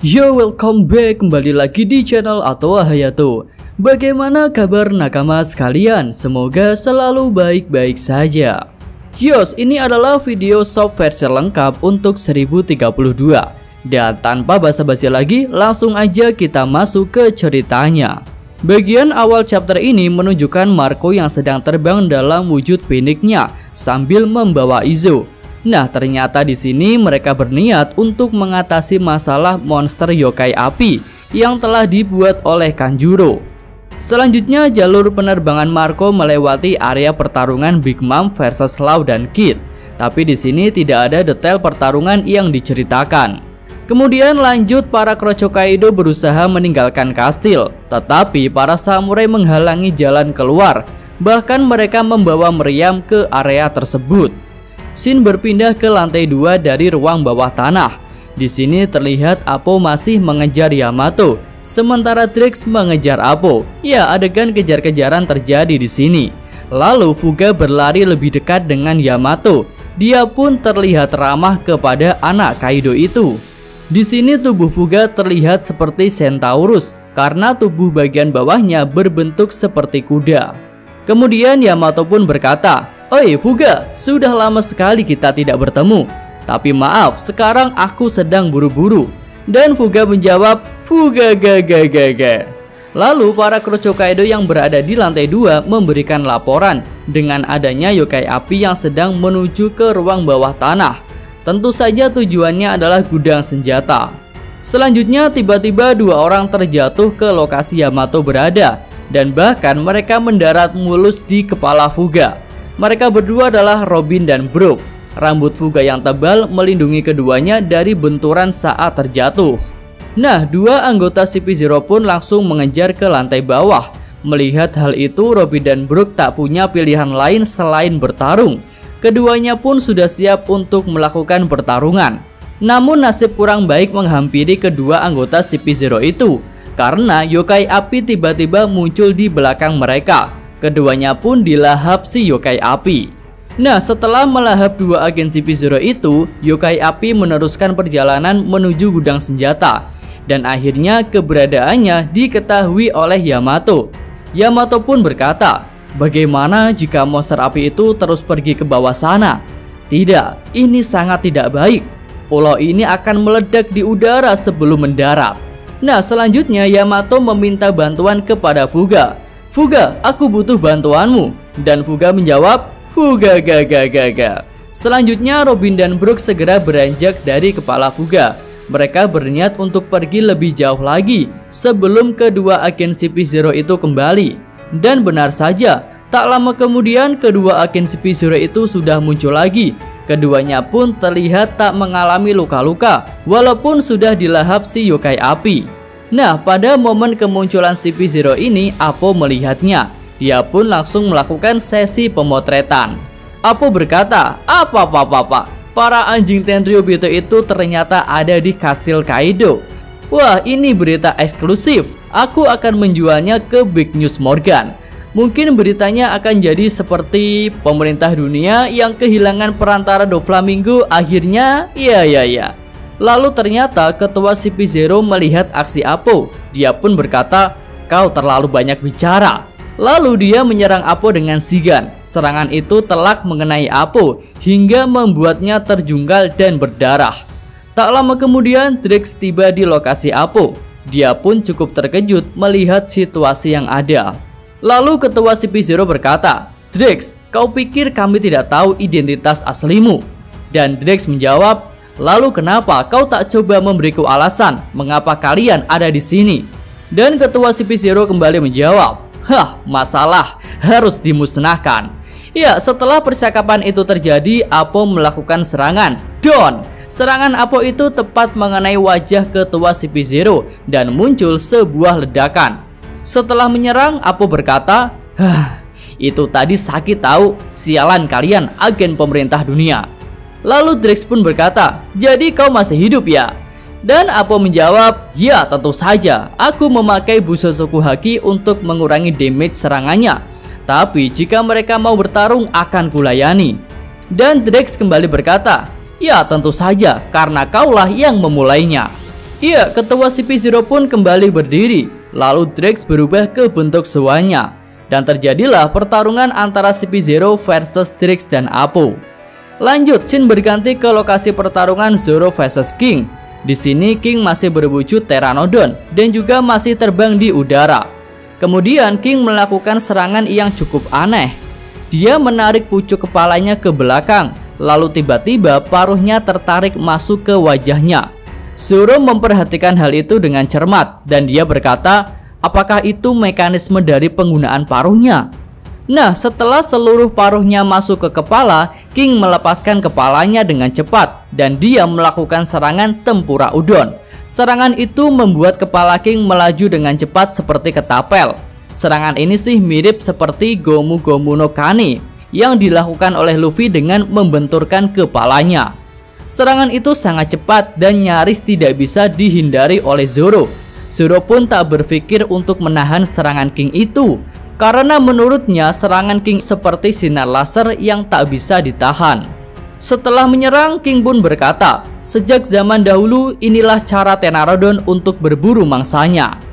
Yo, welcome back, kembali lagi di channel Atowa Hayato. Bagaimana kabar nakama sekalian? Semoga selalu baik-baik saja. Yos, ini adalah video soft versi lengkap untuk 1032. Dan tanpa basa-basi lagi, langsung aja kita masuk ke ceritanya. Bagian awal chapter ini menunjukkan Marco yang sedang terbang dalam wujud phoenix-nya sambil membawa Izo. Nah, ternyata di sini mereka berniat untuk mengatasi masalah monster yokai api yang telah dibuat oleh Kanjuro. Selanjutnya, jalur penerbangan Marco melewati area pertarungan Big Mom versus Law dan Kid. Tapi di sini tidak ada detail pertarungan yang diceritakan. Kemudian lanjut, para Kroco Kaido berusaha meninggalkan kastil, tetapi para samurai menghalangi jalan keluar. Bahkan mereka membawa meriam ke area tersebut. Scene berpindah ke lantai 2 dari ruang bawah tanah. Di sini terlihat Appo masih mengejar Yamato, sementara Drix mengejar Appo. Ya, adegan kejar-kejaran terjadi di sini. Lalu Fuga berlari lebih dekat dengan Yamato. Dia pun terlihat ramah kepada anak Kaido itu. Di sini tubuh Fuga terlihat seperti Centaurus karena tubuh bagian bawahnya berbentuk seperti kuda. Kemudian Yamato pun berkata, "Oi Fuga, sudah lama sekali kita tidak bertemu. Tapi maaf, sekarang aku sedang buru-buru." Dan Fuga menjawab, "Fuga gaga." Lalu para Kroco Kaido yang berada di lantai 2 memberikan laporan dengan adanya yokai api yang sedang menuju ke ruang bawah tanah. Tentu saja tujuannya adalah gudang senjata. Selanjutnya tiba-tiba 2 orang terjatuh ke lokasi Yamato berada. Dan bahkan mereka mendarat mulus di kepala Fuga. Mereka berdua adalah Robin dan Brook. Rambut Fuga yang tebal melindungi keduanya dari benturan saat terjatuh. Nah, 2 anggota CP0 pun langsung mengejar ke lantai bawah. Melihat hal itu, Robin dan Brook tak punya pilihan lain selain bertarung. Keduanya pun sudah siap untuk melakukan pertarungan. Namun nasib kurang baik menghampiri kedua anggota CP0 itu, karena yokai api tiba-tiba muncul di belakang mereka. Keduanya pun dilahap si yokai api. Nah, setelah melahap 2 agen CP0 itu, yokai api meneruskan perjalanan menuju gudang senjata. Dan akhirnya keberadaannya diketahui oleh Yamato. Yamato pun berkata, "Bagaimana jika monster api itu terus pergi ke bawah sana?" "Tidak, ini sangat tidak baik. Pulau ini akan meledak di udara sebelum mendarat." Nah, selanjutnya Yamato meminta bantuan kepada Fuga. "Fuga, aku butuh bantuanmu." Dan Fuga menjawab, "Fuga gaga." Selanjutnya Robin dan Brook segera beranjak dari kepala Fuga. Mereka berniat untuk pergi lebih jauh lagi sebelum kedua agen CP0 itu kembali. Dan benar saja, tak lama kemudian kedua agen CP0 itu sudah muncul lagi. Keduanya pun terlihat tak mengalami luka-luka, walaupun sudah dilahap si yokai api. Nah, pada momen kemunculan CP0 ini, Appo melihatnya. Dia pun langsung melakukan sesi pemotretan. Appo berkata, Apa, para anjing Tenryubito itu ternyata ada di kastil Kaido. Wah, ini berita eksklusif. Aku akan menjualnya ke Big News Morgan. Mungkin beritanya akan jadi seperti pemerintah dunia yang kehilangan perantara Doflamingo akhirnya, ya. Lalu ternyata ketua CP0 melihat aksi Appo. Dia pun berkata, "Kau terlalu banyak bicara." Lalu dia menyerang Appo dengan Shigan. Serangan itu telak mengenai Appo hingga membuatnya terjungkal dan berdarah. Tak lama kemudian Drix tiba di lokasi Appo. Dia pun cukup terkejut melihat situasi yang ada. Lalu ketua CP0 berkata, "Drix, kau pikir kami tidak tahu identitas aslimu?" Dan Drix menjawab, "Lalu kenapa kau tak coba memberiku alasan mengapa kalian ada di sini?" Dan ketua CP0 kembali menjawab, "Masalah harus dimusnahkan." Ya, setelah percakapan itu terjadi, Appo melakukan serangan. Serangan Appo itu tepat mengenai wajah ketua CP0 dan muncul sebuah ledakan. Setelah menyerang, Appo berkata, "Itu tadi sakit tahu, sialan kalian agen pemerintah dunia." Lalu Drix pun berkata, "Jadi kau masih hidup ya?" Dan Appo menjawab, "Ya, tentu saja. Aku memakai Busosoku Haki untuk mengurangi damage serangannya. Tapi jika mereka mau bertarung akan kulayani." Dan Drix kembali berkata, "Ya, tentu saja, karena kaulah yang memulainya." Iya, ketua CP0 pun kembali berdiri. Lalu Drax berubah ke bentuk Zoanya. Dan terjadilah pertarungan antara CP0 versus Drax dan Apo. Lanjut, scene berganti ke lokasi pertarungan Zoro versus King. Di sini King masih berwujud Pteranodon dan juga masih terbang di udara. Kemudian King melakukan serangan yang cukup aneh. Dia menarik pucuk kepalanya ke belakang. Lalu tiba-tiba paruhnya tertarik masuk ke wajahnya. Zoro memperhatikan hal itu dengan cermat dan dia berkata, apakah itu mekanisme dari penggunaan paruhnya? Nah, setelah seluruh paruhnya masuk ke kepala, King melepaskan kepalanya dengan cepat dan dia melakukan serangan tempura udon. Serangan itu membuat kepala King melaju dengan cepat seperti ketapel. Serangan ini sih mirip seperti Gomu Gomu no Kane yang dilakukan oleh Luffy dengan membenturkan kepalanya. Serangan itu sangat cepat dan nyaris tidak bisa dihindari oleh Zoro. Zoro pun tak berpikir untuk menahan serangan King itu, karena menurutnya serangan King seperti sinar laser yang tak bisa ditahan. Setelah menyerang, King pun berkata, sejak zaman dahulu inilah cara Pteranodon untuk berburu mangsanya.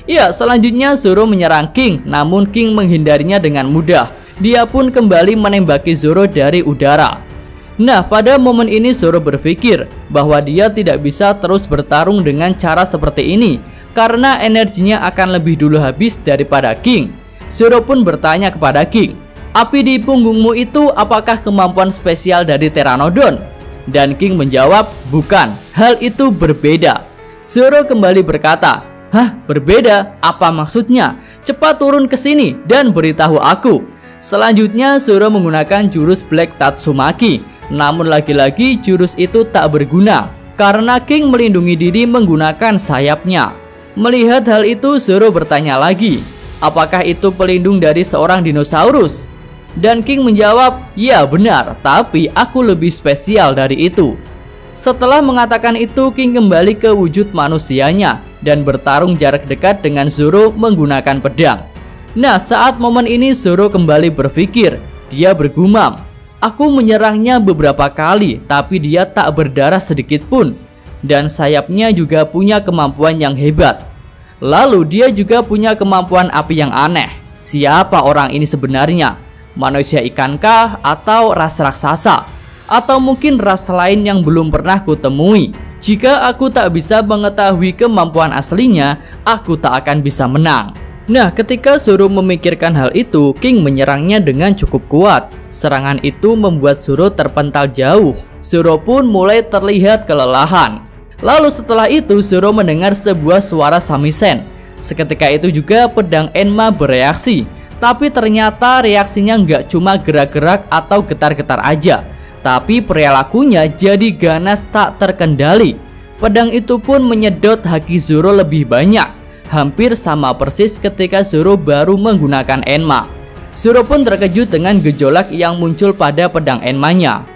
Ya, selanjutnya Zoro menyerang King, namun King menghindarinya dengan mudah. Dia pun kembali menembaki Zoro dari udara. Nah, pada momen ini Zoro berpikir bahwa dia tidak bisa terus bertarung dengan cara seperti ini karena energinya akan lebih dulu habis daripada King. Zoro pun bertanya kepada King, api di punggungmu itu apakah kemampuan spesial dari Pteranodon? Dan King menjawab, bukan, hal itu berbeda. Zoro kembali berkata, hah, berbeda? Apa maksudnya? Cepat turun ke sini dan beritahu aku. Selanjutnya Zoro menggunakan jurus Black Tatsumaki. Namun lagi-lagi jurus itu tak berguna karena King melindungi diri menggunakan sayapnya. Melihat hal itu, Zoro bertanya lagi, apakah itu pelindung dari seorang dinosaurus? Dan King menjawab, ya benar, tapi aku lebih spesial dari itu. Setelah mengatakan itu, King kembali ke wujud manusianya dan bertarung jarak dekat dengan Zoro menggunakan pedang. Nah, saat momen ini Zoro kembali berpikir. Dia bergumam, aku menyerangnya beberapa kali, tapi dia tak berdarah sedikit pun. Dan sayapnya juga punya kemampuan yang hebat. Lalu dia juga punya kemampuan api yang aneh. Siapa orang ini sebenarnya? Manusia ikankah atau ras raksasa? Atau mungkin ras lain yang belum pernah kutemui? Jika aku tak bisa mengetahui kemampuan aslinya, aku tak akan bisa menang. Nah, ketika Zoro memikirkan hal itu, King menyerangnya dengan cukup kuat. Serangan itu membuat Zoro terpental jauh. Zoro pun mulai terlihat kelelahan. Lalu setelah itu Zoro mendengar sebuah suara samisen. Seketika itu juga pedang Enma bereaksi. Tapi ternyata reaksinya nggak cuma gerak-gerak atau getar-getar aja, tapi perilakunya jadi ganas tak terkendali. Pedang itu pun menyedot haki Zoro lebih banyak, hampir sama persis ketika Zoro baru menggunakan Enma. Zoro pun terkejut dengan gejolak yang muncul pada pedang Enma-nya.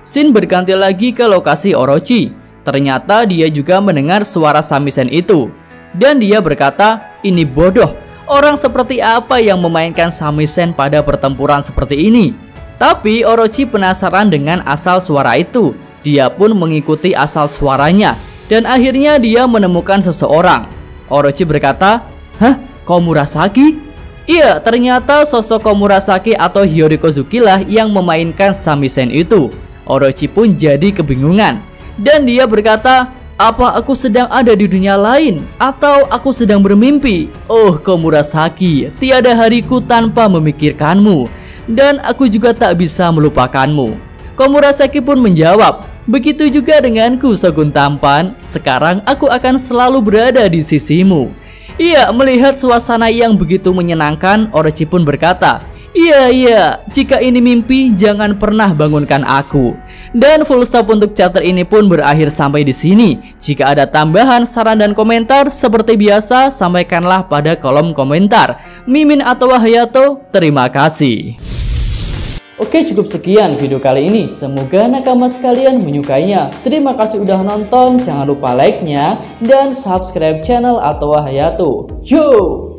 Scene berganti lagi ke lokasi Orochi. Ternyata dia juga mendengar suara samisen itu. Dan dia berkata, ini bodoh, orang seperti apa yang memainkan samisen pada pertempuran seperti ini? Tapi Orochi penasaran dengan asal suara itu. Dia pun mengikuti asal suaranya. Dan akhirnya dia menemukan seseorang. Orochi berkata, hah, Komurasaki? Iya, ternyata sosok Komurasaki atau Hyorikozuki lah yang memainkan samisen itu. Orochi pun jadi kebingungan. Dan dia berkata, apa aku sedang ada di dunia lain? Atau aku sedang bermimpi? Oh Komurasaki, tiada hariku tanpa memikirkanmu. Dan aku juga tak bisa melupakanmu. Komurasaki pun menjawab, begitu juga denganku Shogun tampan. Sekarang aku akan selalu berada di sisimu. Iya, melihat suasana yang begitu menyenangkan, Orochi pun berkata, iya, jika ini mimpi, jangan pernah bangunkan aku. Dan full stop untuk chapter ini pun berakhir sampai di sini. Jika ada tambahan, saran dan komentar, seperti biasa, sampaikanlah pada kolom komentar. Mimin atau Hayato, terima kasih. Oke, cukup sekian video kali ini. Semoga nakama sekalian menyukainya. Terima kasih udah nonton. Jangan lupa like-nya dan subscribe channel Atawa Hayato. Yo!